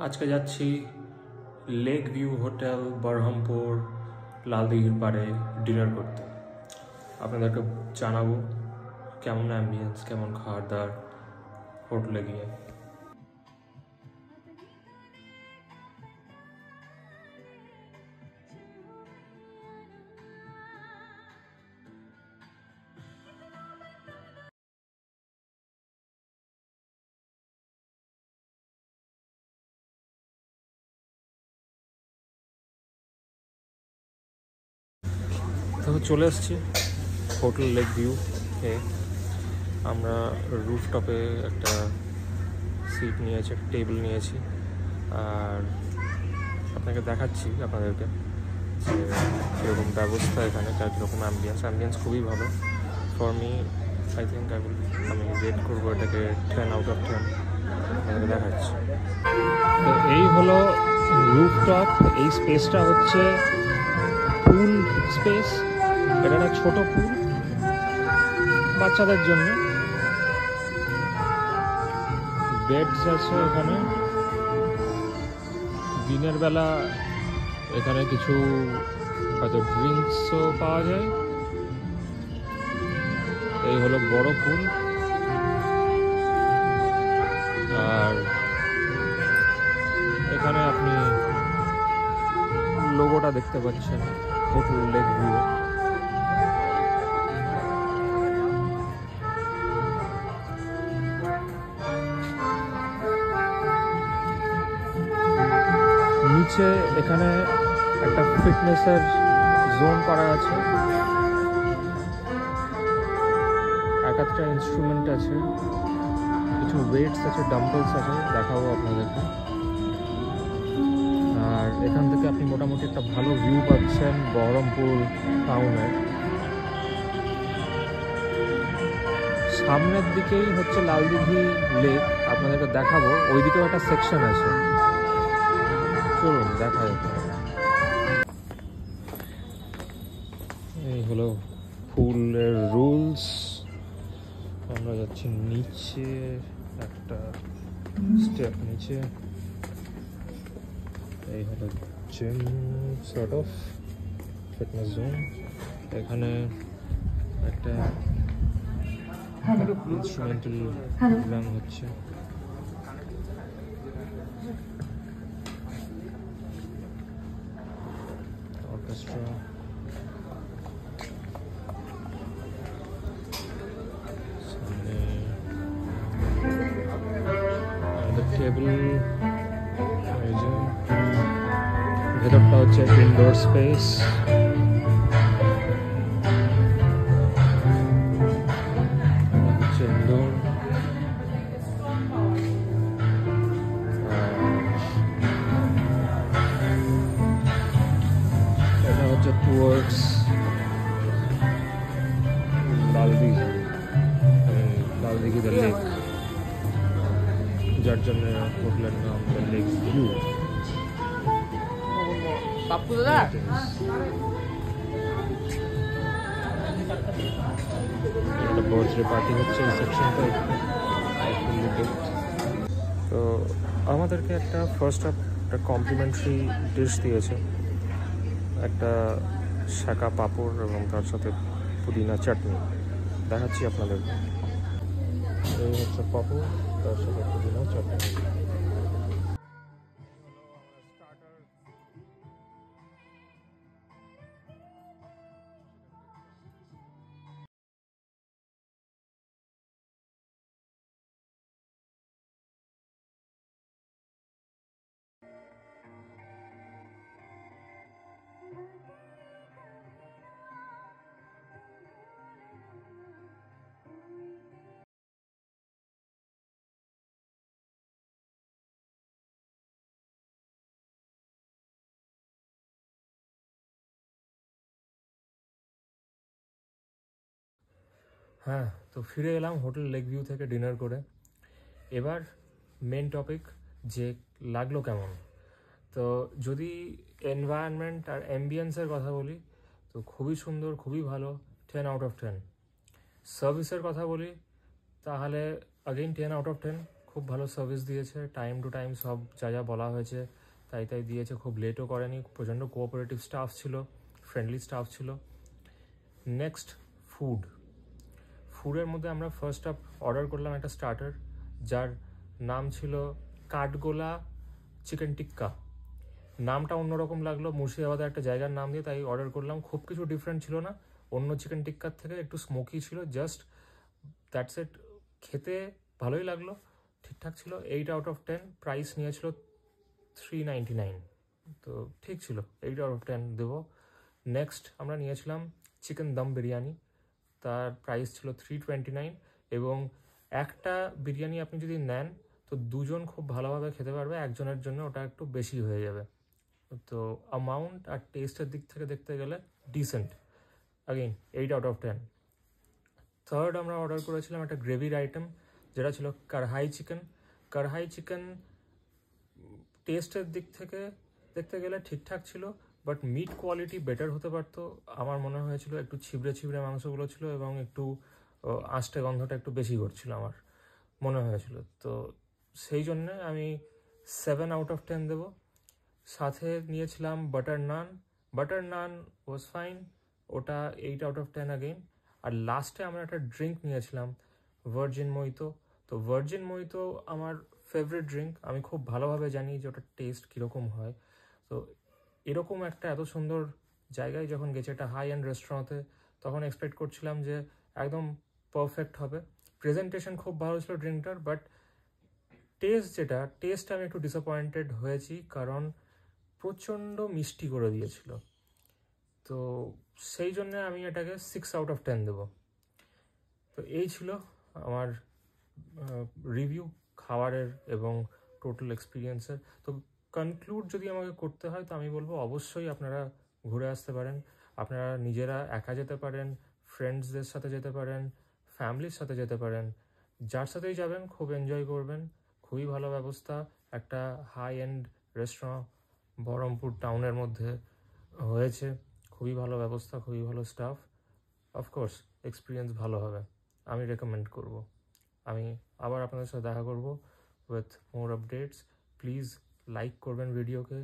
আজকে যাচ্ছি lake view hotel Berhampur লালদিঘির পাড়ে ডিনার করতে। আপনাদেরকে জানাবো কেমন অ্যাম্বিয়েন্স, কেমন খাবার দাবার হোটেলে গিয়ে। তো চলে এসেছি হোটেল লেক ভিউ এ। আমরা রুফটপে একটা সিট নিয়েছি, একটা টেবিল নিয়েছি, আর আপনাকে দেখাচ্ছি আপনাদেরকে যে কীরকম ব্যবস্থা এখানে, কীরকম অ্যাম্বিয়েন্স খুবই ভালো। ফর মি আই থিঙ্ক আমি রেট করবো এটাকে 10 আউট অফ 10। আপনাদেরকে দেখাচ্ছি। তো এই হলো রুফটপ। এই স্পেসটা হচ্ছে পুল স্পেস। এটা একটা ছোট পুল বাচ্চাদের জন্য। বেডস আছে এখানে। দিনের বেলা এখানে কিছু হয়তো ড্রিঙ্কসও পাওয়া যায়। এই হলো বড় পুল। আর এখানে আপনি লোগোটা দেখতে পাচ্ছেন, হোটেল লেক ভিউ। নিচে এখানে একটা ফিটনেসের জোন করা আছে, এক একটা ইনস্ট্রুমেন্ট আছে, কিছু ওয়েটস আছে, ডাম্বলস আছে, দেখাবো আপনাদেরকে। আর এখান থেকে আপনি মোটামুটি একটা ভালো ভিউ পাচ্ছেন বহরমপুর টাউনের। সামনের দিকেই হচ্ছে লালদিঘি লেক, আপনাদেরকে দেখাবো। ওইদিকেও একটা সেকশন আছে, চলুন দেখা যাবে। এই হলো পুলের রুলস। আমরা যাচ্ছি নিচে, একটা স্টেপ নিচে। এই হলো gym sort of fitness zone. এখানে একটা ইনস্ট্রুমেন্টাল গান হচ্ছে। অর্কেস্ট্রা। সামনে আমাদের টেবিল। এই যে ভেতরটা হচ্ছে ইনডোর স্পেস। হচ্ছে ইনডোর। এটা হচ্ছে টুয়ার্ডস লালদিঘি দ্য লেক, যার জন্য হোটেলের নাম দ্য লেক ভিউ। একটা বার্থডে পার্টি হচ্ছে এই সেকশনটা। তো আমাদেরকে একটা ফার্স্ট একটা কমপ্লিমেন্টারি ডিশ দিয়েছে, একটা শাকা পাঁপড় এবং তার সাথে পুদিনা চাটনি। দেখাচ্ছি আপনাদেরকে। এই হচ্ছে পাঁপড়, তার সাথে পুদিনা চাটনি। হ্যাঁ, তো ফিরে এলাম হোটেল লেক ভিউ থেকে ডিনার করে। এবার মেন টপিক, যে লাগলো কেমন। তো যদি এনভায়রনমেন্ট আর অ্যাম্বিয়েন্সের কথা বলি তো খুবই সুন্দর, খুবই ভালো, 10 আউট অফ 10। সার্ভিসের কথা বলি তাহলে अगेन 10 আউট অফ 10, খুব ভালো সার্ভিস দিয়েছে, টাইম টু টাইম সব যা যা বলা হয়েছে তাই তাই দিয়েছে, খুব লেটও করেনি, প্রচণ্ড কোঅপারেটিভ স্টাফ ছিল, ফ্রেন্ডলি স্টাফ ছিল। নেক্সট ফুডের মধ্যে আমরা ফার্স্ট আপ অর্ডার করলাম একটা স্টার্টার, যার নাম ছিল কাঠগোলা চিকেন টিক্কা। নামটা অন্যরকম লাগলো, মুর্শিদাবাদের একটা জায়গার নাম দিয়ে, তাই অর্ডার করলাম। খুব কিছু ডিফারেন্ট ছিল না অন্য চিকেন টিক্কার থেকে, একটু স্মোকি ছিল, জাস্ট দ্যাটস ইট। খেতে ভালোই লাগলো, ঠিকঠাক ছিল। 8/10। প্রাইস নিয়েছিল 399, তো ঠিক ছিল, 8/10 দেবো। নেক্সট আমরা নিয়েছিলাম চিকেন দম বিরিয়ানি, তার প্রাইস ছিল 329, এবং একটা বিরিয়ানি আপনি যদি নেন তো দুজন খুব ভালোভাবে খেতে পারবে, একজনের জন্য ওটা একটু বেশি হয়ে যাবে। তো অ্যামাউন্ট আর টেস্টের দিক থেকে দেখতে গেলে ডিসেন্ট, অ্যাগেইন 8/10। থার্ড আমরা অর্ডার করেছিলাম একটা গ্রেভির আইটেম, যেটা ছিল কড়াই চিকেন। কড়াই চিকেন টেস্টের দিক থেকে দেখতে গেলে ঠিকঠাক ছিল, বাট মিট কোয়ালিটি বেটার হতে পারতো। আমার মনে হয়েছিল একটু ছিবড়ে ছিবড়ে মাংসগুলো ছিল, এবং একটু আষ্টে গন্ধটা একটু বেশি করছিল আমার মনে হয়েছিল। তো সেই জন্যে আমি 7/10 দেবো। সাথে নিয়েছিলাম butter naan. Butter naan was fine, ওটা 8/10 অ্যাগেইন। আর লাস্টে আমরা একটা ড্রিঙ্ক নিয়েছিলাম, ভার্জিন মোহিতো। তো ভার্জিন মোহিতো আমার ফেভারিট ড্রিঙ্ক, আমি খুব ভালোভাবে জানি যে ওটার টেস্ট কীরকম হয়। তো এরকম একটা এত সুন্দর জায়গায় যখন গেছে, একটা হাই এন্ড রেস্টুরেন্টে, তখন এক্সপেক্ট করছিলাম যে একদম পারফেক্ট হবে। প্রেজেন্টেশন খুব ভালো ছিল ড্রিঙ্কটার, বাট টেস্ট আমি একটু ডিসঅ্যাপয়েন্টেড হয়েছি, কারণ প্রচণ্ড মিষ্টি করে দিয়েছিল। তো সেই জন্য আমি এটাকে 6/10 দেবো। তো এই ছিল আমার রিভিউ খাবারের এবং টোটাল এক্সপিরিয়েন্সের। তো কনক্লুড যদি আমাকে করতে হয়, তো আমি বলবো অবশ্যই আপনারা ঘুরে আসতে পারেন। আপনারা নিজেরা একা যেতে পারেন, ফ্রেন্ডসদের সাথে যেতে পারেন, ফ্যামিলির সাথে যেতে পারেন, যার সাথেই যাবেন খুব এনজয় করবেন। খুবই ভালো ব্যবস্থা, একটা হাই এন্ড রেস্টুরেন্ট বহরমপুর টাউনের মধ্যে হয়েছে, খুবই ভালো ব্যবস্থা, খুবই ভালো স্টাফ। অফকোর্স এক্সপিরিয়েন্স ভালো হবে, আমি রেকমেন্ড করব। আমি আবার আপনাদের সাথে দেখা করব with more updates. Please like করবেন ভিডিওকে,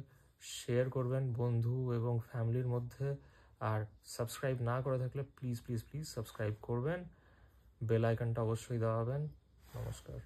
শেয়ার করবেন বন্ধু এবং ফ্যামিলির মধ্যে, আর সাবস্ক্রাইব না করে থাকলে প্লিজ প্লিজ প্লিজ সাবস্ক্রাইব করবেন, বেল আইকনটা অবশ্যই দেওয়াবেন। নমস্কার।